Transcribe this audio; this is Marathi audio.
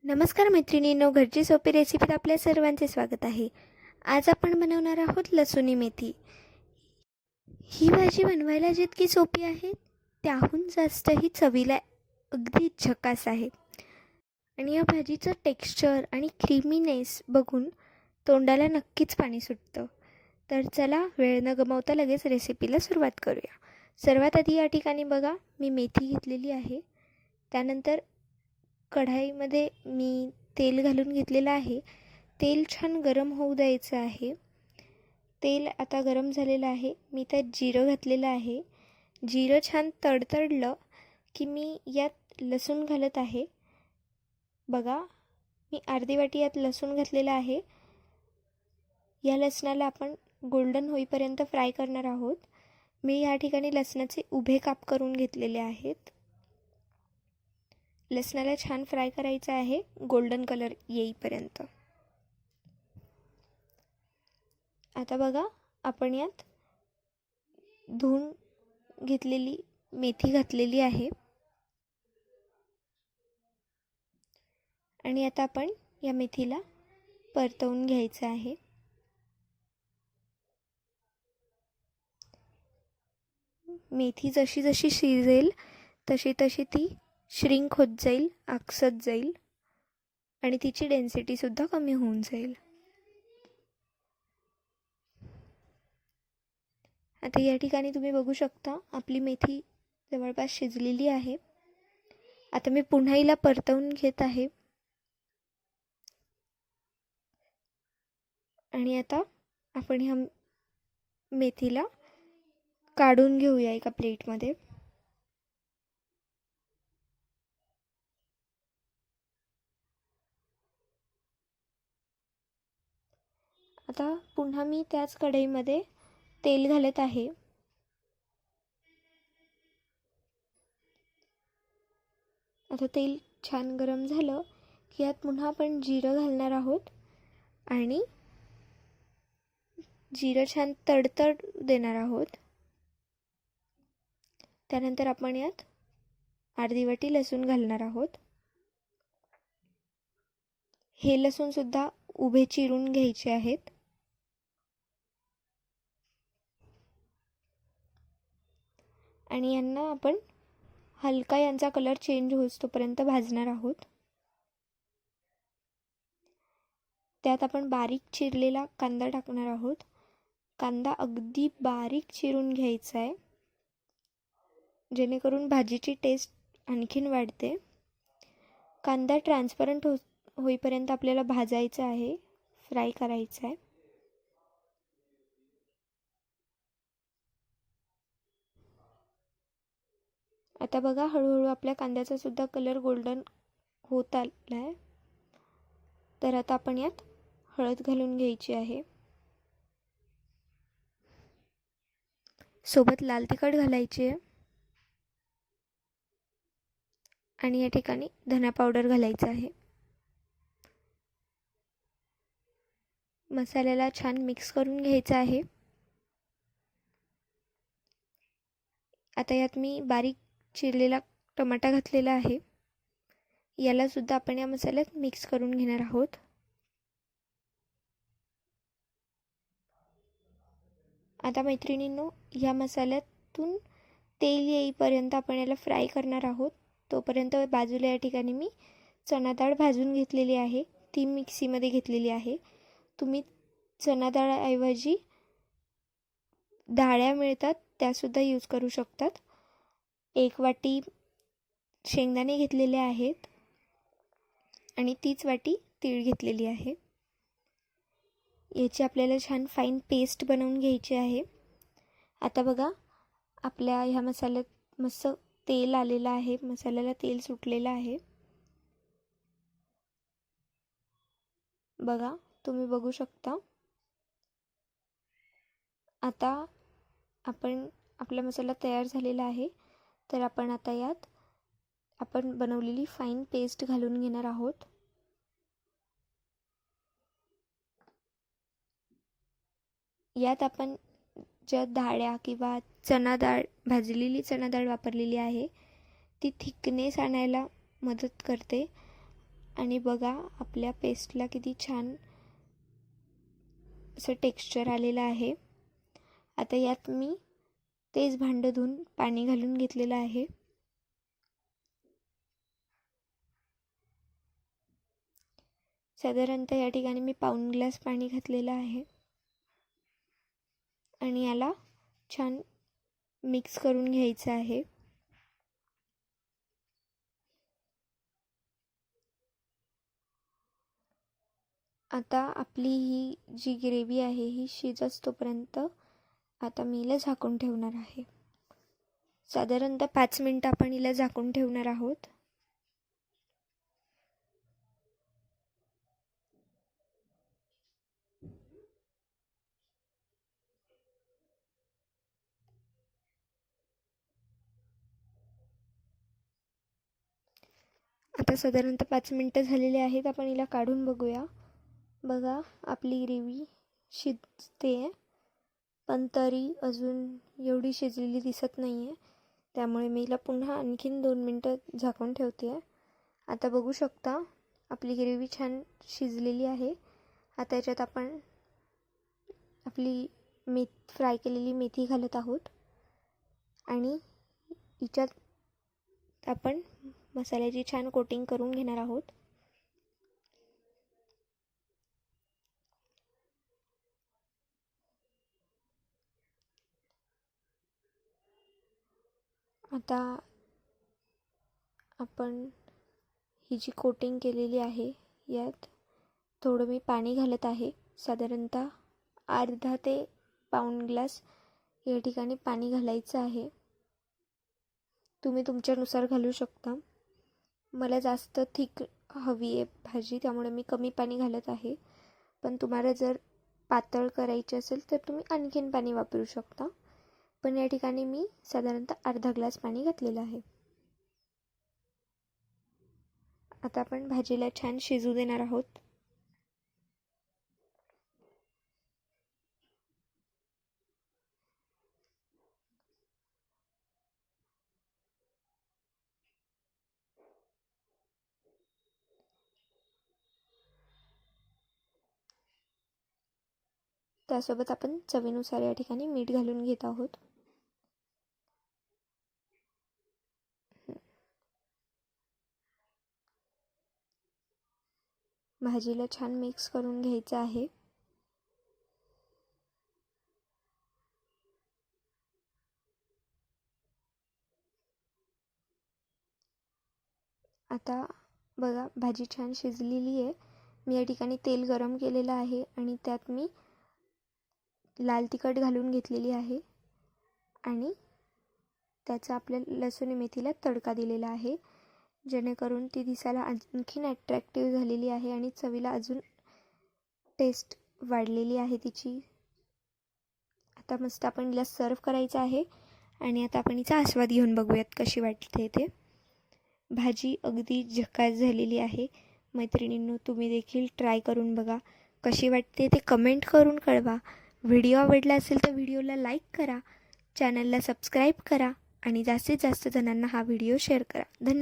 नमस्कार मैत्रिणींनो, घरची सोपी रेसिपीत आपल्या सर्वांचे स्वागत आहे. आज आपण बनवणार आहोत लसुणी मेथी. ही भाजी बनवायला जितकी सोपी आहे त्याहून जास्त ही चवीला अगदी झकास आहे. आणि या भाजीचं टेक्स्चर आणि क्रीमीनेस बघून तोंडाला नक्कीच पाणी सुटतं. तर चला वेळ न गमावता लगेच रेसिपीला सुरुवात करूया. सर्वात आधी या ठिकाणी बघा, मी मेथी घेतलेली आहे. त्यानंतर कढाईमध्ये मी तेल घालून घेतलेलं आहे. तेल छान गरम होऊ द्यायचं आहे. तेल आता गरम झालेलं आहे. मी त्यात जिरं घातलेलं आहे. जिरं छान तडतडलं की मी यात लसूण घालत आहे. बघा, मी अर्धी वाटी यात लसूण घातलेला आहे. या लसणाला आपण गोल्डन होईपर्यंत फ्राय करणार आहोत. मी या ठिकाणी लसणाचे उभे काप करून घेतलेले आहेत. लसणाला छान फ्राय करायचं आहे गोल्डन कलर येईपर्यंत. आता बघा, आपण यात धुवून घेतलेली मेथी घातलेली आहे. आणि आता आपण या मेथीला परतवून घ्यायचं आहे. मेथी जशी जशी शिजेल तशी तशी ती श्रिंक होत जाईल, आकसत जाईल आणि तिची डेन्सिटीसुद्धा कमी होऊन जाईल. आता या ठिकाणी तुम्ही बघू शकता आपली मेथी जवळपास शिजलेली आहे. आता मी पुन्हा हिला परतवून घेत आहे. आणि आता आपण ह्या मेथीला काढून घेऊया एका प्लेटमध्ये. आता पुन्हा मी त्याच कढईमध्ये तेल घालत आहे. आता तेल छान गरम झालं की यात पुन्हा आपण जिरं घालणार आहोत आणि जिरं छान तडतड देणार आहोत. त्यानंतर आपण यात अर्धी वाटी लसूण घालणार आहोत. हे लसूण सुद्धा उभे चिरून घ्यायचे आहेत. आणि यांना आपण हलका यांचा कलर चेंज होईस्तोपर्यंत भाजणार आहोत. त्यात आपण बारीक चिरलेला कांदा टाकणार आहोत. कांदा अगदी बारीक चिरून घ्यायचा आहे, जेणेकरून भाजीची टेस्ट आणखीन वाढते. कांदा ट्रान्सपरंट होईपर्यंत आपल्याला भाजायचा आहे, फ्राय करायचा आहे. आता बघा, हळूहळू आपल्या कांद्याचा सुद्धा कलर गोल्डन होत आला आहे. तर आता आपण यात हळद घालून घ्यायची आहे. सोबत लाल तिखट घालायची आहे. आणि या ठिकाणी धना पावडर घालायचं आहे. मसाल्याला छान मिक्स करून घ्यायचं आहे. आता यात मी बारीक चिरलेला टमाटा घातलेला आहे. याला सुद्धा आपण या मसाल्यात मिक्स करून घेणार आहोत. आता मैत्रिणींनो, या मसाल्यातून तेल येईपर्यंत आपण याला फ्राय करणार आहोत. तोपर्यंत बाजूला या ठिकाणी मी चणा डाळ भाजून घेतलेली आहे, ती मिक्सीमध्ये घेतलेली आहे. तुम्ही चणा डाळऐवजी डाळ्या मिळतात त्यासुद्धा यूज करू शकतात. 1 वाटी शेंगदाणे घेतलेले आहेत आणि तीच वाटी तीळ घेतलेली आहे. याची आपल्याला छान फाईन पेस्ट बनवून घ्यायची आहे. आता बघा, आपल्या ह्या मसाल्यात मस्त तेल आलेलं आहे, मसाल्याला तेल सुटलेलं आहे. बघा, तुम्ही बघू शकता. आता आपला मसाला तयार झालेला आहे. तर आपण आता यात आपण बनवलेली फाईन पेस्ट घालून घेणार आहोत. यात आपण ज्या डाळ्या किंवा चणा डाळ, भाजलेली चणा डाळ वापरलेली आहे, ती थिकनेस आणायला मदत करते आणि बघा आपल्या पेस्टला किती छान असं टेक्स्चर आलेलं आहे. आता यात मी तेच भांडं धुवून पाणी घालून घेतलेलं आहे. साधारणतः या ठिकाणी मी पाऊण ग्लास पाणी घातलेलं आहे आणि याला छान मिक्स करून घ्यायचं आहे. आता आपली ही जी ग्रेव्ही आहे ही शिजत तोपर्यंत आता मी हिला झाकून ठेवणार आहे. साधारणतः 5 मिनिटं आपण हिला झाकून ठेवणार आहोत. आता साधारणतः 5 मिनिटं झालेली आहेत. आपण हिला काढून बघूया. बघा आपली ग्रेव्ही शिजते, पण तरी अजून एवढी शिजलेली दिसत नाही आहे. त्यामुळे मी हिला पुन्हा आणखीन 2 मिनिटं झाकून ठेवते आहे. आता बघू शकता आपली ग्रेव्ही छान शिजलेली आहे. आता याच्यात आपण आपली फ्राय केलेली मेथी घालत आहोत आणि हिच्यात आपण मसाल्याची छान कोटिंग करून घेणार आहोत. आता आपण ही जी कोटिंग केलेली आहे यात थोडं मी पाणी घालत आहे. साधारणतः अर्धा ते पाऊण ग्लास या ठिकाणी पाणी घालायचं आहे. तुम्ही तुमच्यानुसार घालू शकता. मला जास्त थिक हवी आहे भाजी, त्यामुळे मी कमी पाणी घालत आहे. पण तुम्हाला जर पातळ करायची असेल तर तुम्ही आणखीन पाणी वापरू शकता. पण या ठिकाणी मी साधारणतः अर्धा ग्लास पाणी घातलेलं आहे. आता आपण भाजीला छान शिजू देणार आहोत. त्यासोबत आपण चवीनुसार या ठिकाणी मीठ घालून घेत आहोत. भाजीला छान मिक्स करून घ्यायचं आहे. आता बघा भाजी छान शिजलेली आहे. मी या ठिकाणी तेल गरम केलेलं आहे आणि त्यात मी लाल तिखट घालून घेतलेली आहे आणि त्याचा आपल्या लसूण मेथीला तडका दिलेला आहे, जेणेकरून ती दिसायला आणखीन अट्रॅक्टिव्ह झालेली आहे आणि चवीला अजून टेस्ट वाढलेली आहे तिची. आता मस्त आपण हिला सर्व करायचं आहे आणि आता आपण हिचा आस्वाद घेऊन बघूयात कशी वाटते ते. भाजी अगदी झकास झालेली आहे. मैत्रिणींनो, तुम्ही देखील ट्राय करून बघा. कशी वाटते ते कमेंट करून कळवा. व्हिडिओ आवडला असेल तर व्हिडिओला लाईक करा, चॅनलला सबस्क्राईब करा आणि जास्तीत जास्त जणांना हा व्हिडिओ शेअर करा. धन्यवाद.